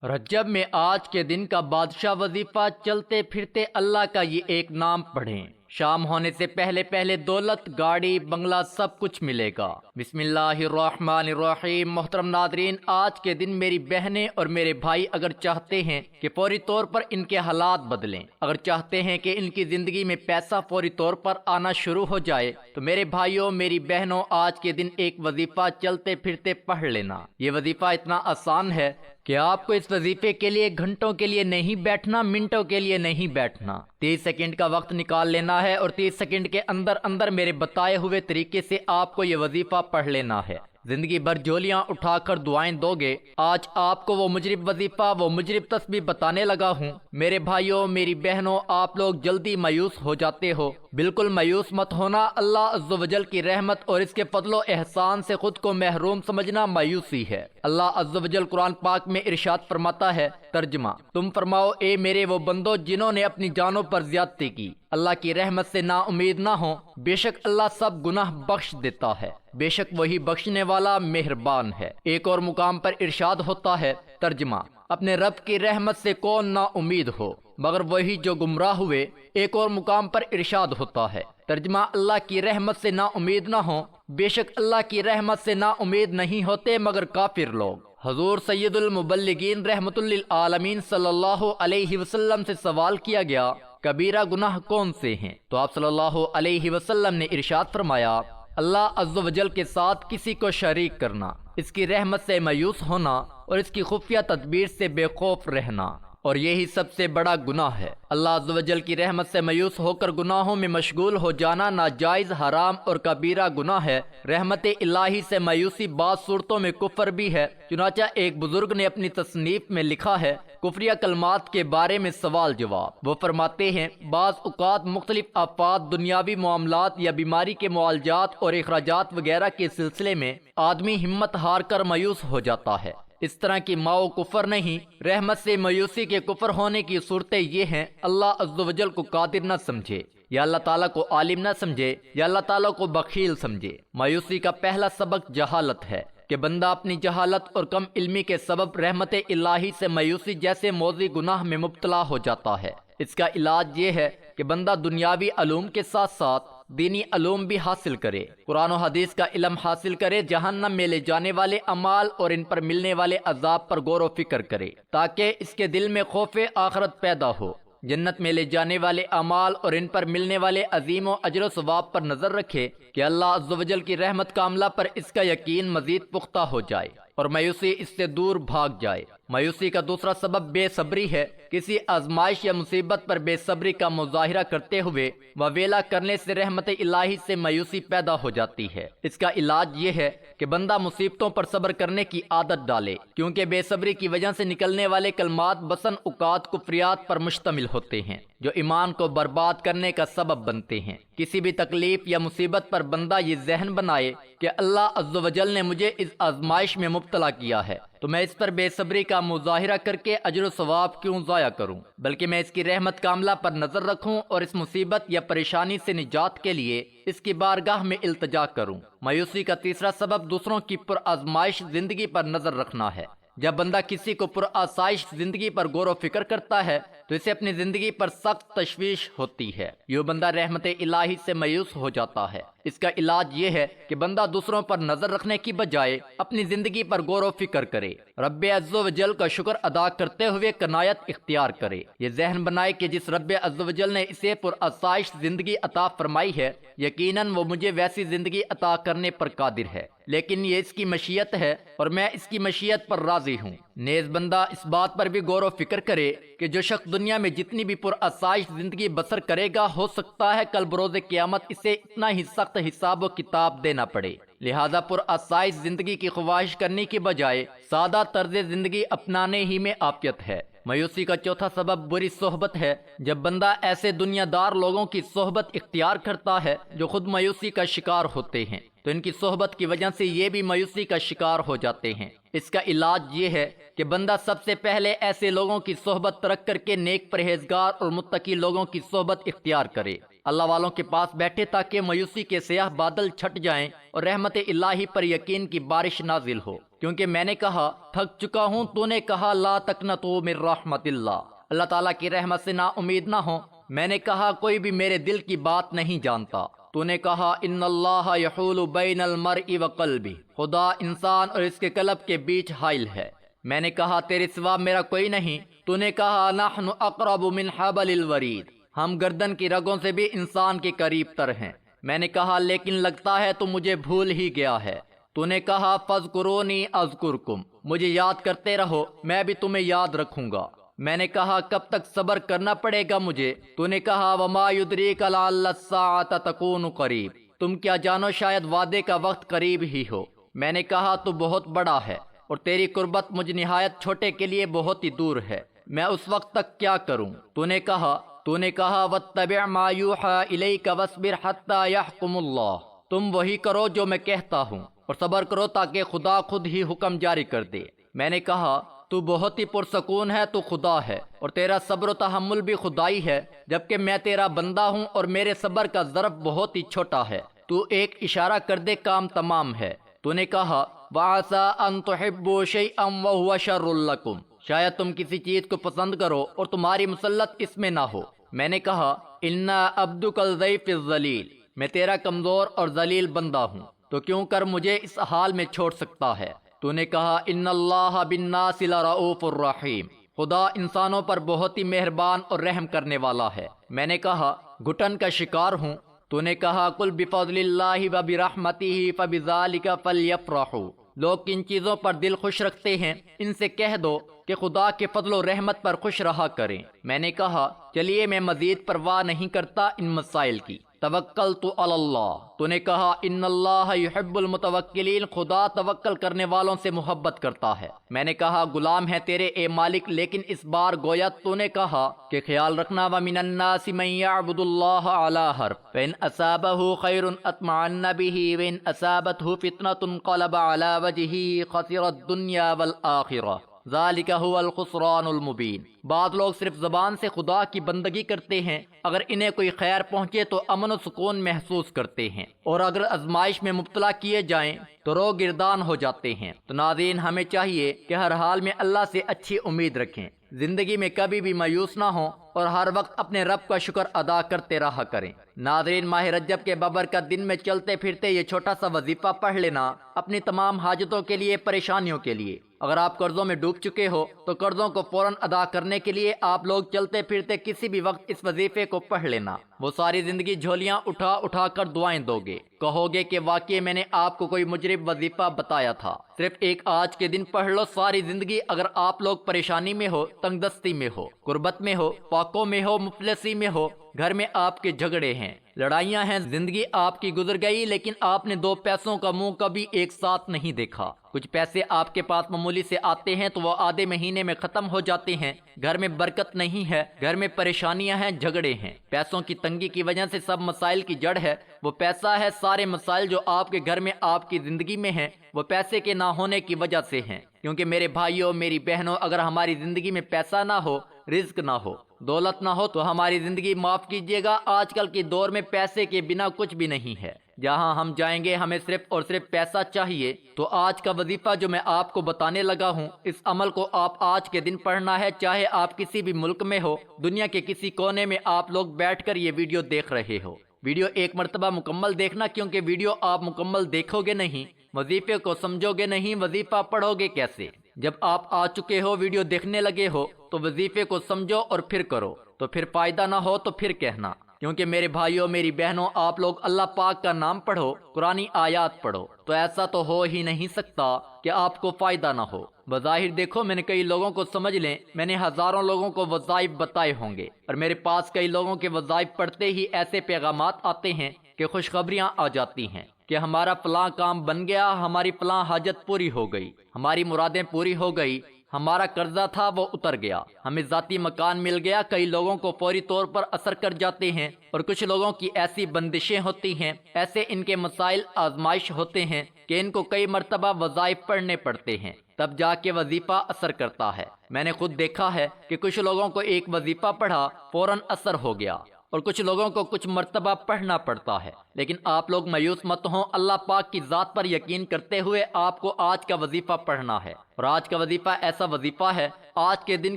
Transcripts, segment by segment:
رجب میں آج کے دن کا بادشاہ وظیفہ چلتے پھرتے اللہ کا یہ ایک نام پڑھیں۔ شام ہونے سے پہلے پہلے دولت، گاڑی، بنگلہ سب کچھ ملے گا۔ بسم اللہ الرحمن الرحیم۔ محترم ناظرین، آج کے دن میری بہنیں اور میرے بھائی اگر چاہتے ہیں کہ فوری طور پر ان کے حالات بدلیں، اگر چاہتے ہیں کہ ان کی زندگی میں پیسہ فوری طور پر آنا شروع ہو جائے، تو میرے بھائیوں، میری بہنوں، آج کے دن ایک وظیفہ چلتے پھرتے پڑھ لینا۔ یہ وظیفہ اتنا آسان ہے کہ آپ کو اس وظیفے کے لیے گھنٹوں کے لیے نہیں بیٹھنا، منٹوں کے لیے نہیں بیٹھنا۔ 30 سیکنڈ کا وقت نکال لینا ہے اور 30 سیکنڈ کے اندر اندر میرے بتائے ہوئے طریقے سے آپ کو یہ وظیفہ پڑھ لینا ہے۔ زندگی بھر جولیاں اٹھا کر دعائیں دو گے، آج آپ کو وہ مجرب وظیفہ، وہ مجرب تسبیح بتانے لگا ہوں۔ میرے بھائیوں، میری بہنوں، آپ لوگ جلدی مایوس ہو جاتے ہو، بالکل مایوس مت ہونا۔ اللہ عز و جل کی رحمت اور اس کے فضل و احسان سے خود کو محروم سمجھنا مایوسی ہے۔ اللہ عز و جل قرآن پاک میں ارشاد فرماتا ہے، ترجمہ: تم فرماؤ اے میرے وہ بندو جنہوں نے اپنی جانوں پر زیادتی کی، اللہ کی رحمت سے نا امید نہ ہو، بے شک اللہ سب گناہ بخش دیتا ہے، بے شک وہی بخشنے والا مہربان ہے۔ ایک اور مقام پر ارشاد ہوتا ہے، ترجمہ: اپنے رب کی رحمت سے کون نا امید ہو مگر وہی جو گمراہ ہوئے۔ ایک اور مقام پر ارشاد ہوتا ہے، ترجمہ: اللہ کی رحمت سے نا امید نہ ہو، بے شک اللہ کی رحمت سے نا امید نہیں ہوتے مگر کافر لوگ۔ حضور سید المبلغین رحمت للعالمین صلی اللہ علیہ وسلم سے سوال کیا گیا، کبیرہ گناہ کون سے ہیں؟ تو آپ صلی اللہ علیہ وسلم نے ارشاد فرمایا، اللہ عز و جل کے ساتھ کسی کو شریک کرنا، اس کی رحمت سے مایوس ہونا اور اس کی خفیہ تدبیر سے بے خوف رہنا، اور یہی سب سے بڑا گناہ ہے۔ اللہ عز و جل کی رحمت سے مایوس ہو کر گناہوں میں مشغول ہو جانا ناجائز، حرام اور کبیرہ گناہ ہے۔ رحمت الہی سے مایوسی بعض صورتوں میں کفر بھی ہے۔ چنانچہ ایک بزرگ نے اپنی تصنیف میں لکھا ہے، کفریہ کلمات کے بارے میں سوال جواب۔ وہ فرماتے ہیں، بعض اوقات مختلف آفات، دنیاوی معاملات یا بیماری کے معالجات اور اخراجات وغیرہ کے سلسلے میں آدمی ہمت ہار کر مایوس ہو جاتا ہے۔ اس طرح کی ماؤ کفر نہیں، رحمت سے مایوسی کے کفر ہونے کی صورتیں یہ ہیں: اللہ عز و جل کو قادر نہ سمجھے، یا اللہ تعالیٰ کو عالم نہ سمجھے، یا اللہ تعالیٰ کو بخیل سمجھے۔ مایوسی کا پہلا سبق جہالت ہے کہ بندہ اپنی جہالت اور کم علمی کے سبب رحمت الہی سے مایوسی جیسے موذی گناہ میں مبتلا ہو جاتا ہے۔ اس کا علاج یہ ہے کہ بندہ دنیاوی علوم کے ساتھ ساتھ دینی علوم بھی حاصل کرے، قرآن و حدیث کا علم حاصل کرے، جہنم میں لے جانے والے اعمال اور ان پر ملنے والے عذاب پر غور و فکر کرے تاکہ اس کے دل میں خوف آخرت پیدا ہو، جنت میں لے جانے والے اعمال اور ان پر ملنے والے عظیم و اجر و ثواب پر نظر رکھے کہ اللہ عز و جل کی رحمت کاملہ پر اس کا یقین مزید پختہ ہو جائے اور مایوسی اس سے دور بھاگ جائے۔ مایوسی کا دوسرا سبب بے صبری ہے۔ کسی آزمائش یا مصیبت پر بے صبری کا مظاہرہ کرتے ہوئے ویلا کرنے سے رحمت الہی سے مایوسی پیدا ہو جاتی ہے۔ اس کا علاج یہ ہے کہ بندہ مصیبتوں پر صبر کرنے کی عادت ڈالے، کیونکہ بے صبری کی وجہ سے نکلنے والے کلمات بسن اوقات کفریات پر مشتمل ہوتے ہیں جو ایمان کو برباد کرنے کا سبب بنتے ہیں۔ کسی بھی تکلیف یا مصیبت پر بندہ یہ ذہن بنائے کہ اللہ عز و جل نے مجھے اس آزمائش میں مبتلا کیا ہے، تو میں اس پر بے صبری کا مظاہرہ کر کے اجر و ثواب کیوں ضائع کروں، بلکہ میں اس کی رحمت کاملہ پر نظر رکھوں اور اس مصیبت یا پریشانی سے نجات کے لیے اس کی بارگاہ میں التجا کروں۔ مایوسی کا تیسرا سبب دوسروں کی پرآزمائش زندگی پر نظر رکھنا ہے۔ جب بندہ کسی کو پرآسائش زندگی پر غور و فکر کرتا ہے تو اسے اپنی زندگی پر سخت تشویش ہوتی ہے، یہ بندہ رحمت الہی سے مایوس ہو جاتا ہے۔ اس کا علاج یہ ہے کہ بندہ دوسروں پر نظر رکھنے کی بجائے اپنی زندگی پر غور و فکر کرے، رب عز و جل کا شکر ادا کرتے ہوئے قناعت اختیار کرے۔ یہ ذہن بنائے کہ جس رب عز و جل نے اسے پرآسائش زندگی عطا فرمائی ہے، یقیناً وہ مجھے ویسی زندگی عطا کرنے پر قادر ہے، لیکن یہ اس کی مشیت ہے اور میں اس کی مشیت پر راضی ہوں۔ نیز بندہ اس بات پر بھی غور و فکر کرے کہ جو شخص دنیا میں جتنی بھی پرآسائش زندگی بسر کرے گا، ہو سکتا ہے کل بروز قیامت اسے اتنا ہی سخت حساب و کتاب دینا پڑے۔ لہذا پرآسائش زندگی کی خواہش کرنے کی بجائے سادہ طرز زندگی اپنانے ہی میں عافیت ہے۔ مایوسی کا چوتھا سبب بری صحبت ہے۔ جب بندہ ایسے دنیا دار لوگوں کی صحبت اختیار کرتا ہے جو خود مایوسی کا شکار ہوتے ہیں تو ان کی صحبت کی وجہ سے یہ بھی مایوسی کا شکار ہو جاتے ہیں۔ اس کا علاج یہ ہے کہ بندہ سب سے پہلے ایسے لوگوں کی صحبت ترک کر کے نیک پرہیزگار اور متقی لوگوں کی صحبت اختیار کرے، اللہ والوں کے پاس بیٹھے تاکہ مایوسی کے سیاہ بادل چھٹ جائیں اور رحمت الہی پر یقین کی بارش نازل ہو۔ کیونکہ میں نے کہا تھک چکا ہوں، تو نے کہا لا تقنطوا من رحمت اللہ، اللہ تعالیٰ کی رحمت سے نا امید نہ ہو۔ میں نے کہا کوئی بھی میرے دل کی بات نہیں جانتا، تو نے کہا ان اللہ یحول بین المرء وقلبہ، خدا انسان اور اس کے قلب کے بیچ حائل ہے۔ میں نے کہا تیرے سوا میرا کوئی نہیں، تو نے کہا نحن اقرب من حبل الورید، ہم گردن کی رگوں سے بھی انسان کے قریب تر ہیں۔ میں نے کہا لیکن لگتا ہے تو مجھے بھول ہی گیا ہے۔ تو نے کہا فاذکرونی اذکرکم، مجھے یاد کرتے رہو میں بھی تمہیں یاد رکھوں گا۔ میں نے کہا کب تک صبر کرنا پڑے گا مجھے؟ تو نے کہا وما یدریک لعل الساعة تکون قریب، تم کیا جانو شاید وعدے کا وقت قریب ہی ہو۔ میں نے کہا تو بہت بڑا ہے اور تیری قربت مجھ نہایت چھوٹے کے لیے بہت ہی دور ہے، میں اس وقت تک کیا کروں؟ تو نے کہا واتبع ما یوحى الیک واصبر حتی یحکم اللہ، تم وہی کرو جو میں کہتا ہوں اور صبر کرو تاکہ خدا خود ہی حکم جاری کر دے۔ میں نے کہا تو بہت ہی پرسکون ہے، تو خدا ہے اور تیرا صبر و تحمل بھی خدائی ہے، جبکہ میں تیرا بندہ ہوں اور میرے صبر کا ظرف بہت ہی چھوٹا ہے، تو ایک اشارہ کر دے کام تمام ہے۔ تو نے کہا وَعَسَىٰ أَن تُحِبُّوا شَيْئًا وَهُوَ شَرٌّ لَكُمْ، شاید تم کسی چیز کو پسند کرو اور تمہاری مسلط اس میں نہ ہو۔ میں نے کہا اِنَّا عَبْدُكَ الضَّعِيفُ الذَّلِيلُ، میں تیرا کمزور اور ذلیل بندہ ہوں، تو کیوں کر مجھے اس حال میں چھوڑ سکتا ہے؟ تو نے کہا ان اللہ بالناس لرؤوف الرحیم، خدا انسانوں پر بہت ہی مہربان اور رحم کرنے والا ہے۔ میں نے کہا گھٹن کا شکار ہوں۔ تو نے کہا قل بفضل اللہ وبرحمتہ فبذلک فلیفرحوا، لوگ کن چیزوں پر دل خوش رکھتے ہیں ان سے کہہ دو کہ خدا کے فضل و رحمت پر خوش رہا کریں۔ میں نے کہا چلیے میں مزید پرواہ نہیں کرتا ان مسائل کی، توکلت علی اللہ۔ تو نے کہا ان اللہ یحب المتوکلین، خدا توکل کرنے والوں سے محبت کرتا ہے۔ میں نے کہا غلام ہے تیرے اے مالک، لیکن اس بار گویا تو نے کہا کہ خیال رکھنا ومن الناس من یعبد اللہ علی حرف فإن اصابہ خیر اطمأن بہ وإن اصابتہ فتنۃ انقلب علی وجہہ خسر الدنیا والآخرہ ذالک هو الخسران المبین۔ بعض لوگ صرف زبان سے خدا کی بندگی کرتے ہیں، اگر انہیں کوئی خیر پہنچے تو امن و سکون محسوس کرتے ہیں، اور اگر آزمائش میں مبتلا کیے جائیں تو رو گردان ہو جاتے ہیں۔ تو ناظرین ہمیں چاہیے کہ ہر حال میں اللہ سے اچھی امید رکھیں، زندگی میں کبھی بھی مایوس نہ ہوں اور ہر وقت اپنے رب کا شکر ادا کرتے رہا کریں۔ ناظرین ماہ رجب کے بابرکت دن میں چلتے پھرتے یہ چھوٹا سا وظیفہ پڑھ لینا اپنی تمام حاجتوں کے لیے، پریشانیوں کے لیے۔ اگر آپ قرضوں میں ڈوب چکے ہو تو قرضوں کو فوراً ادا کرنے کے لیے آپ لوگ چلتے پھرتے کسی بھی وقت اس وظیفے کو پڑھ لینا، وہ ساری زندگی جھولیاں اٹھا اٹھا کر دعائیں دو گے، کہو گے کہ واقعی میں نے آپ کو کوئی مجرب وظیفہ بتایا تھا۔ صرف ایک آج کے دن پڑھ لو، ساری زندگی اگر آپ لوگ پریشانی میں ہو، تنگ دستی میں ہو، غربت میں ہو، فاقوں میں ہو، مفلسی میں ہو، گھر میں آپ کے جھگڑے ہیں، لڑائیاں ہیں، زندگی آپ کی گزر گئی، لیکن آپ نے دو پیسوں کا منہ کبھی ایک ساتھ نہیں دیکھا۔ کچھ پیسے آپ کے پاس معمولی سے آتے ہیں تو وہ آدھے مہینے میں ختم ہو جاتے ہیں، گھر میں برکت نہیں ہے، گھر میں پریشانیاں ہیں، جھگڑے ہیں، پیسوں کی تنگی کی وجہ سے سب مسائل کی جڑ ہے وہ پیسہ ہے۔ سارے مسائل جو آپ کے گھر میں آپ کی زندگی میں ہیں وہ پیسے کے نہ ہونے کی وجہ سے ہیں، کیونکہ میرے بھائیوں میری بہنوں، اگر ہماری زندگی میں پیسہ نہ ہو، رزق نہ ہو، دولت نہ ہو تو ہماری زندگی، معاف کیجیے گا، آج کل کے دور میں پیسے کے بنا کچھ بھی نہیں ہے۔ جہاں ہم جائیں گے ہمیں صرف اور صرف پیسہ چاہیے۔ تو آج کا وظیفہ جو میں آپ کو بتانے لگا ہوں، اس عمل کو آپ آج کے دن پڑھنا ہے، چاہے آپ کسی بھی ملک میں ہو، دنیا کے کسی کونے میں آپ لوگ بیٹھ کر یہ ویڈیو دیکھ رہے ہو۔ ویڈیو ایک مرتبہ مکمل دیکھنا، کیونکہ ویڈیو آپ مکمل دیکھو گے نہیں، وظیفے کو سمجھو گے نہیں، وظیفہ پڑھو گے کیسے؟ جب آپ آ چکے ہو، ویڈیو دیکھنے لگے ہو تو وظیفے کو سمجھو اور پھر کرو، تو پھر فائدہ نہ ہو تو پھر کہنا۔ کیونکہ میرے بھائیوں میری بہنوں، آپ لوگ اللہ پاک کا نام پڑھو، قرآنی آیات پڑھو، تو ایسا تو ہو ہی نہیں سکتا کہ آپ کو فائدہ نہ ہو۔ بظاہر دیکھو میں نے کئی لوگوں کو، سمجھ لیں میں نے ہزاروں لوگوں کو وظائف بتائے ہوں گے، اور میرے پاس کئی لوگوں کے وظائف پڑھتے ہی ایسے پیغامات آتے ہیں کہ خوشخبریاں آ جاتی ہیں کہ ہمارا فلاں کام بن گیا، ہماری فلاں حاجت پوری ہو گئی، ہماری مرادیں پوری ہو گئی، ہمارا قرضہ تھا وہ اتر گیا، ہمیں ذاتی مکان مل گیا۔ کئی لوگوں کو فوری طور پر اثر کر جاتے ہیں اور کچھ لوگوں کی ایسی بندشیں ہوتی ہیں، ایسے ان کے مسائل آزمائش ہوتے ہیں کہ ان کو کئی مرتبہ وظائف پڑھنے پڑتے ہیں، تب جا کے وظیفہ اثر کرتا ہے۔ میں نے خود دیکھا ہے کہ کچھ لوگوں کو ایک وظیفہ پڑھا فوراً اثر ہو گیا، اور کچھ لوگوں کو کچھ مرتبہ پڑھنا پڑتا ہے۔ لیکن آپ لوگ مایوس مت ہوں، اللہ پاک کی ذات پر یقین کرتے ہوئے آپ کو آج کا وظیفہ پڑھنا ہے۔ اور آج کا وظیفہ ایسا وظیفہ ہے، آج کے دن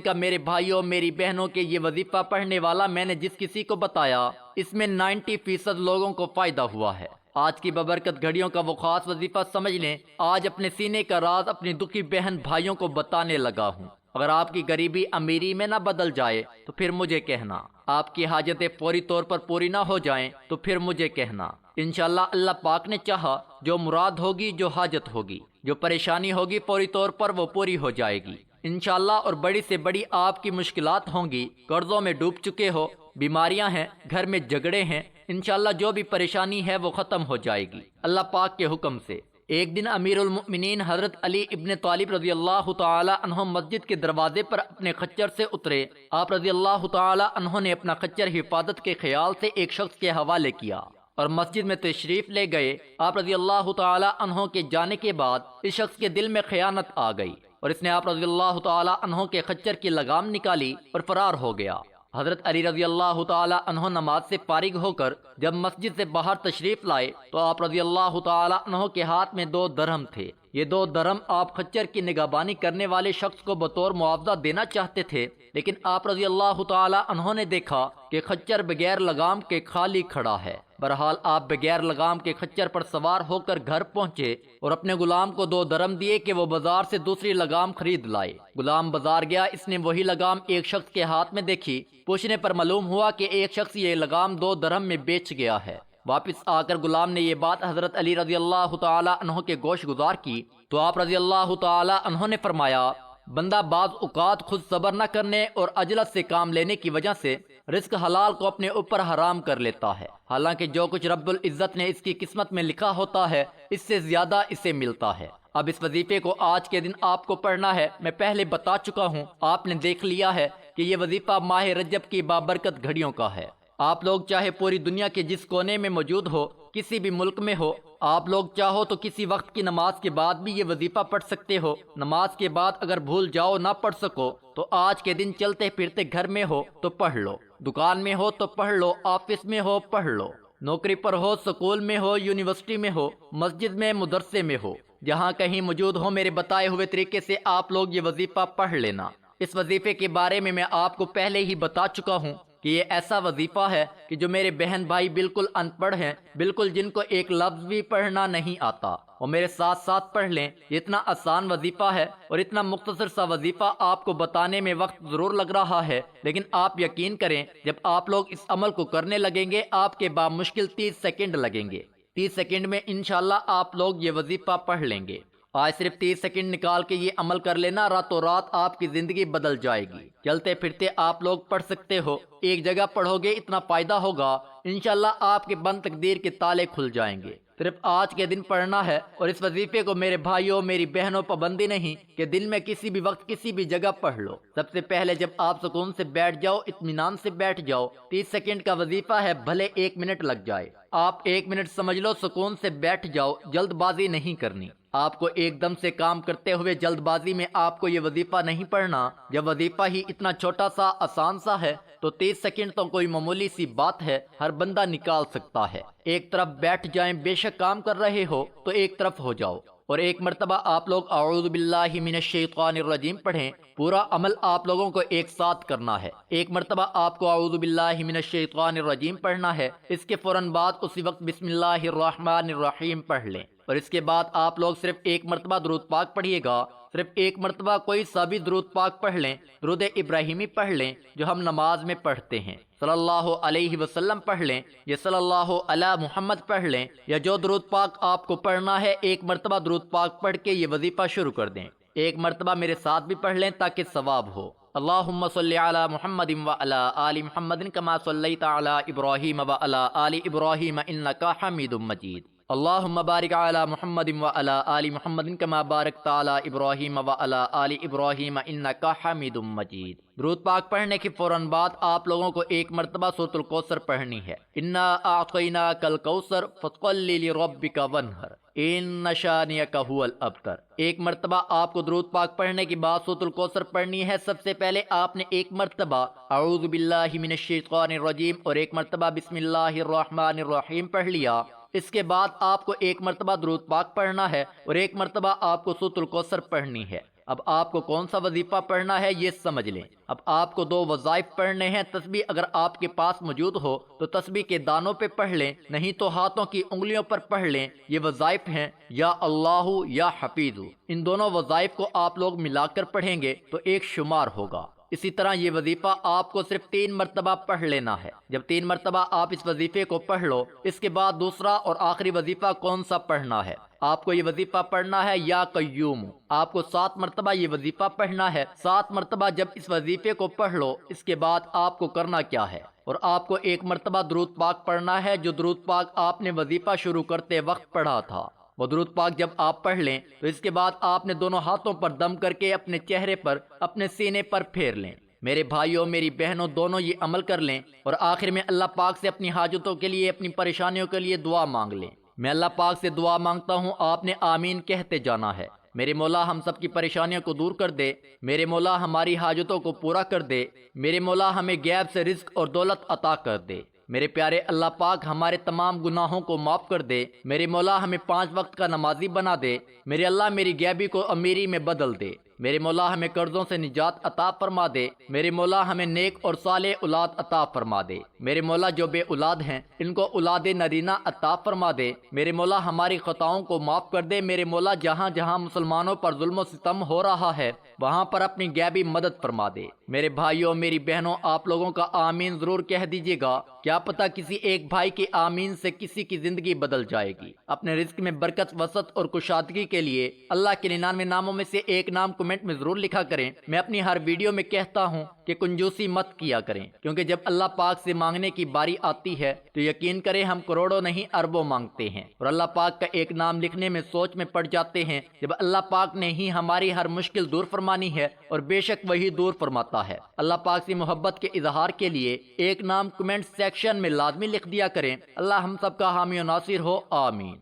کا میرے بھائیوں میری بہنوں کے یہ وظیفہ پڑھنے والا میں نے جس کسی کو بتایا، اس میں 90% لوگوں کو فائدہ ہوا ہے۔ آج کی ببرکت گھڑیوں کا وہ خاص وظیفہ سمجھ لیں، آج اپنے سینے کا راز اپنی دکھی بہن بھائیوں کو بتانے لگا ہوں۔ اگر آپ کی غریبی امیری میں نہ بدل جائے تو پھر مجھے کہنا، آپ کی حاجتیں فوری طور پر پوری نہ ہو جائیں تو پھر مجھے کہنا۔ انشاءاللہ اللہ پاک نے چاہا جو مراد ہوگی، جو حاجت ہوگی، جو پریشانی ہوگی فوری طور پر وہ پوری ہو جائے گی انشاءاللہ۔ اور بڑی سے بڑی آپ کی مشکلات ہوں گی، قرضوں میں ڈوب چکے ہو، بیماریاں ہیں، گھر میں جھگڑے ہیں، انشاءاللہ جو بھی پریشانی ہے وہ ختم ہو جائے گی اللہ پاک کے حکم سے۔ ایک دن امیر المؤمنین حضرت علی ابن طالب رضی اللہ تعالی عنہ مسجد کے دروازے پر اپنے خچر سے اترے۔ آپ رضی اللہ تعالی عنہ نے اپنا خچر حفاظت کے خیال سے ایک شخص کے حوالے کیا اور مسجد میں تشریف لے گئے۔ آپ رضی اللہ تعالی عنہ کے جانے کے بعد اس شخص کے دل میں خیانت آ گئی اور اس نے آپ رضی اللہ تعالی عنہ کے خچر کی لگام نکالی اور فرار ہو گیا۔ حضرت علی رضی اللہ تعالی عنہ نماز سے فارغ ہو کر جب مسجد سے باہر تشریف لائے تو آپ رضی اللہ تعالی عنہ کے ہاتھ میں 2 درہم تھے۔ یہ 2 درہم آپ خچر کی نگہبانی کرنے والے شخص کو بطور معاوضہ دینا چاہتے تھے، لیکن آپ رضی اللہ تعالی عنہ نے دیکھا کہ خچر بغیر لگام کے خالی کھڑا ہے۔ بہرحال آپ بغیر لگام کے خچر پر سوار ہو کر گھر پہنچے اور اپنے غلام کو 2 درہم دیے کہ وہ بازار سے دوسری لگام خرید لائے۔ غلام بازار گیا، اس نے وہی لگام ایک شخص کے ہاتھ میں دیکھی۔ پوچھنے پر معلوم ہوا کہ ایک شخص یہ لگام 2 درہم میں بیچ گیا ہے۔ واپس آ کر غلام نے یہ بات حضرت علی رضی اللہ تعالی عنہ کے گوش گزار کی تو آپ رضی اللہ تعالی عنہ نے فرمایا، بندہ بعض اوقات خود صبر نہ کرنے اور عجلت سے کام لینے کی وجہ سے رزق حلال کو اپنے اوپر حرام کر لیتا ہے، حالانکہ جو کچھ رب العزت نے اس کی قسمت میں لکھا ہوتا ہے اس سے زیادہ اسے ملتا ہے۔ اب اس وظیفے کو آج کے دن آپ کو پڑھنا ہے۔ میں پہلے بتا چکا ہوں، آپ نے دیکھ لیا ہے کہ یہ وظیفہ ماہ رجب کی بابرکت گھڑیوں کا ہے۔ آپ لوگ چاہے پوری دنیا کے جس کونے میں موجود ہو، کسی بھی ملک میں ہو، آپ لوگ چاہو تو کسی وقت کی نماز کے بعد بھی یہ وظیفہ پڑھ سکتے ہو۔ نماز کے بعد اگر بھول جاؤ نہ پڑھ سکو تو آج کے دن چلتے پھرتے گھر میں ہو تو پڑھ لو، دکان میں ہو تو پڑھ لو، آفس میں ہو پڑھ لو، نوکری پر ہو، سکول میں ہو، یونیورسٹی میں ہو، مسجد میں، مدرسے میں ہو، جہاں کہیں موجود ہو، میرے بتائے ہوئے طریقے سے آپ لوگ یہ وظیفہ پڑھ لینا۔ اس وظیفے کے بارے میں آپ کو پہلے ہی بتا چکا ہوں کہ یہ ایسا وظیفہ ہے کہ جو میرے بہن بھائی بالکل ان پڑھ ہیں، بالکل جن کو ایک لفظ بھی پڑھنا نہیں آتا، وہ میرے ساتھ ساتھ پڑھ لیں۔ یہ اتنا آسان وظیفہ ہے اور اتنا مختصر سا وظیفہ آپ کو بتانے میں وقت ضرور لگ رہا ہے، لیکن آپ یقین کریں جب آپ لوگ اس عمل کو کرنے لگیں گے آپ کے بامشکل 30 سیکنڈ لگیں گے۔ 30 سیکنڈ میں انشاءاللہ آپ لوگ یہ وظیفہ پڑھ لیں گے۔ آج صرف 30 سیکنڈ نکال کے یہ عمل کر لینا، راتوں رات آپ کی زندگی بدل جائے گی۔ چلتے پھرتے آپ لوگ پڑھ سکتے ہو، ایک جگہ پڑھو گے اتنا فائدہ ہوگا، انشاءاللہ آپ کے بند تقدیر کے تالے کھل جائیں گے۔ صرف آج کے دن پڑھنا ہے اور اس وظیفے کو میرے بھائیوں میری بہنوں پابندی نہیں کہ دن میں کسی بھی وقت کسی بھی جگہ پڑھ لو۔ سب سے پہلے جب آپ سکون سے بیٹھ جاؤ، اطمینان سے بیٹھ جاؤ، 30 سیکنڈ کا وظیفہ ہے، بھلے 1 منٹ لگ جائے، آپ 1 منٹ سمجھ لو، سکون سے بیٹھ جاؤ، جلد بازی نہیں کرنی۔ آپ کو ایک دم سے کام کرتے ہوئے جلد بازی میں آپ کو یہ وظیفہ نہیں پڑھنا۔ جب وظیفہ ہی اتنا چھوٹا سا آسان سا ہے تو 30 سیکنڈ تو کوئی معمولی سی بات ہے، ہر بندہ نکال سکتا ہے۔ ایک طرف بیٹھ جائیں، بے شک کام کر رہے ہو تو ایک طرف ہو جاؤ اور ایک مرتبہ آپ لوگ اعوذ باللہ من الشیطان الرجیم پڑھیں۔ پورا عمل آپ لوگوں کو ایک ساتھ کرنا ہے۔ ایک مرتبہ آپ کو اعوذ باللہ من الشیطان الرجیم پڑھنا ہے، اس کے فوراً بعد اسی وقت بسم اللہ الرحمن الرحیم پڑھ لیں اور اس کے بعد آپ لوگ صرف ایک مرتبہ درود پاک پڑھیے گا۔ صرف ایک مرتبہ کوئی سا بھی درود پاک پڑھ لیں، درود ابراہیمی پڑھ لیں جو ہم نماز میں پڑھتے ہیں، صلی اللہ علیہ وسلم پڑھ لیں یا صلی اللہ علی محمد پڑھ لیں، یا جو درود پاک آپ کو پڑھنا ہے ایک مرتبہ درود پاک پڑھ کے یہ وظیفہ شروع کر دیں۔ ایک مرتبہ میرے ساتھ بھی پڑھ لیں تاکہ ثواب ہو۔ اللہم صلی علی محمد وعلی آل محمد کما صلیت علی ابراہیم وعلی آل ابراہیم انک حمید مجید۔ اللہم بارک علی محمد وعلی آل محمد کما بارکت علی ابراہیم وعلی آل ابراہیم انک حمید مجید۔ درود پاک پڑھنے کے فوراً بعد آپ لوگوں کو ایک مرتبہ سورۃ الکوثر پڑھنی ہے۔ انا اعطیناک الکوثر فصل لربک وانحر ان شانئک ھو الابتر۔ ایک مرتبہ آپ کو درود پاک پڑھنے کے بعد سورۃ الکوثر پڑھنی ہے۔ سب سے پہلے آپ نے ایک مرتبہ اعوذ باللہ من الشیطان الرجیم اور ایک مرتبہ بسم اللہ الرحمن الرحیم پڑھ لیا۔ اس کے بعد آپ کو ایک مرتبہ درود پاک پڑھنا ہے اور ایک مرتبہ آپ کو سورۃ الکوثر پڑھنی ہے۔ اب آپ کو کون سا وظیفہ پڑھنا ہے یہ سمجھ لیں۔ اب آپ کو 2 وظائف پڑھنے ہیں۔ تسبیح اگر آپ کے پاس موجود ہو تو تسبیح کے دانوں پہ پڑھ لیں، نہیں تو ہاتھوں کی انگلیوں پر پڑھ لیں۔ یہ وظائف ہیں یا اللہ یا حفیظ۔ ان دونوں وظائف کو آپ لوگ ملا کر پڑھیں گے تو ایک شمار ہوگا۔ اسی طرح یہ وظیفہ آپ کو صرف 3 مرتبہ پڑھ لینا ہے۔ جب 3 مرتبہ آپ اس وظیفے کو پڑھ لو، اس کے بعد دوسرا اور آخری وظیفہ کون سا پڑھنا ہے؟ آپ کو یہ وظیفہ پڑھنا ہے یا قیوم۔ آپ کو 7 مرتبہ یہ وظیفہ پڑھنا ہے۔ 7 مرتبہ جب اس وظیفے کو پڑھ لو، اس کے بعد آپ کو کرنا کیا ہے؟ اور آپ کو ایک مرتبہ درود پاک پڑھنا ہے، جو درود پاک آپ نے وظیفہ شروع کرتے وقت پڑھا تھا۔ وہ درود پاک جب آپ پڑھ لیں تو اس کے بعد آپ نے دونوں ہاتھوں پر دم کر کے اپنے چہرے پر، اپنے سینے پر پھیر لیں۔ میرے بھائیوں میری بہنوں دونوں یہ عمل کر لیں اور آخر میں اللہ پاک سے اپنی حاجتوں کے لیے، اپنی پریشانیوں کے لیے دعا مانگ لیں۔ میں اللہ پاک سے دعا مانگتا ہوں، آپ نے آمین کہتے جانا ہے۔ میرے مولا ہم سب کی پریشانیوں کو دور کر دے، میرے مولا ہماری حاجتوں کو پورا کر دے، میرے مولا ہمیں غیب سے رزق اور دولت عطا کر دے، میرے پیارے اللہ پاک ہمارے تمام گناہوں کو معاف کر دے، میرے مولا ہمیں 5 وقت کا نمازی بنا دے، میرے اللہ میری غیبی کو امیری میں بدل دے، میرے مولا ہمیں قرضوں سے نجات عطا فرما دے، میرے مولا ہمیں نیک اور صالح اولاد عطا فرما دے، میرے مولا جو بے اولاد ہیں ان کو اولاد نرینہ عطا فرما دے، میرے مولا ہماری خطاؤں کو معاف کر دے، میرے مولا جہاں جہاں مسلمانوں پر ظلم و ستم ہو رہا ہے وہاں پر اپنی غیبی مدد فرما دے۔ میرے بھائیوں میری بہنوں آپ لوگوں کا آمین ضرور کہہ دیجیے گا، کیا پتہ کسی ایک بھائی کی آمین سے کسی کی زندگی بدل جائے گی۔ اپنے رزق میں برکت، وسعت اور کشادگی کے لیے اللہ کے 99 ناموں میں سے ایک نام کمنٹ میں ضرور لکھا کریں۔ میں اپنی ہر ویڈیو میں کہتا ہوں کہ کنجوسی مت کیا کریں، کیونکہ جب اللہ پاک سے مانگنے کی باری آتی ہے تو یقین کریں ہم کروڑوں نہیں اربوں مانگتے ہیں، اور اللہ پاک کا ایک نام لکھنے میں سوچ میں پڑ جاتے ہیں جب اللہ پاک نے ہی ہماری ہر مشکل دور فرمانی ہے، اور بے شک وہی دور فرماتا ہے۔ اللہ پاک سے محبت کے اظہار کے لیے ایک نام کمنٹ سیکشن میں لازمی لکھ دیا کریں۔ اللہ ہم سب کا حامی و ناصر ہو، آمین۔